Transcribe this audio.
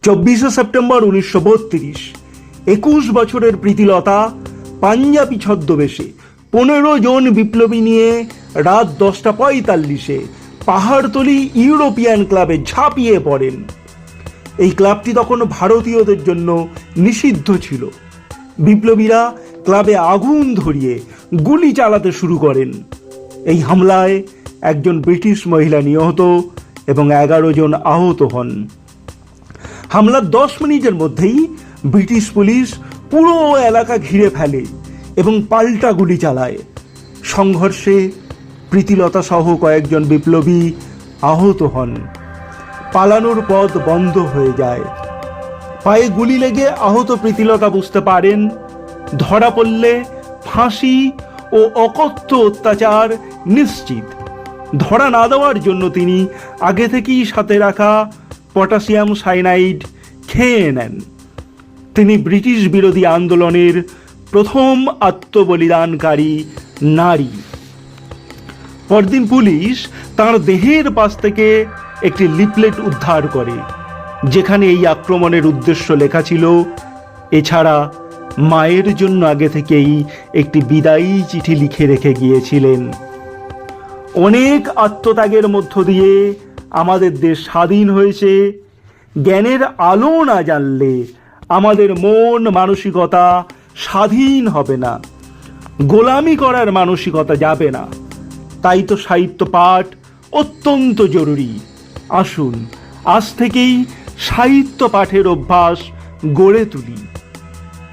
24শে September 1932 21 বছরের প্রীতিলতা পাঞ্জাবি ছদ্মবেশে 15 জন বিপ্লবী নিয়ে রাত 10:45 পাহাড়তলি ইউরোপিয়ান ক্লাবে ঝাঁপিয়ে পড়েন। এই ক্লাবটি তখন ভারতীয়দের জন্য নিষিদ্ধ ছিল। বিপ্লবীরা ক্লাবে আগুন ধরিয়ে গুলি চালাতে শুরু করেন। এই হামলায় একজন ব্রিটিশ মহিলা নিহত এবং 11 জন আহত হন। হামলার 10 মিনিটের মধ্যেই ব্রিটিশ পুলিশ পুরো এলাকা ঘিরে ফেলে এবং পাল্টা গুলি চালায়। সংঘর্ষে প্রীতিলতা সহ কয়েকজন বিপ্লবী আহত হন। পালানোর পথ বন্ধ হয়ে যায়। পায়ে গুলি লেগে আহত প্রীতিলতা বুঝতে পারেন ধরা পড়লে ফাঁসি ও অকথ্য অত্যাচার নিশ্চিত। ধরা না দেওয়ার জন্য তিনি আগে থেকেই সাথে রাখা পটাশিয়াম সায়ানাইড খেয়ে নেন। তিনি ব্রিটিশ বিরোধী আন্দোলনের প্রথম আত্মবলিদানকারী নারী। পরদিন পুলিশ তার দেহের পাশ থেকে একটি লিফলেট উদ্ধার করে, যেখানে এই আক্রমণের উদ্দেশ্য লেখা ছিল। এছাড়া মায়ের জন্য আগে থেকেই একটি বিদায়ী চিঠি লিখে রেখে গিয়েছিলেন। অনেক আত্মত্যাগের মধ্য দিয়ে আমাদের দেশ স্বাধীন হয়েছে। জ্ঞানের আলো না জানলে আমাদের মন মানসিকতা স্বাধীন হবে না, গোলামি করার মানসিকতা যাবে না। তাই তো সাহিত্য পাঠ অত্যন্ত জরুরি। আসুন আজ থেকেই সাহিত্য পাঠের অভ্যাস গড়ে তুলি।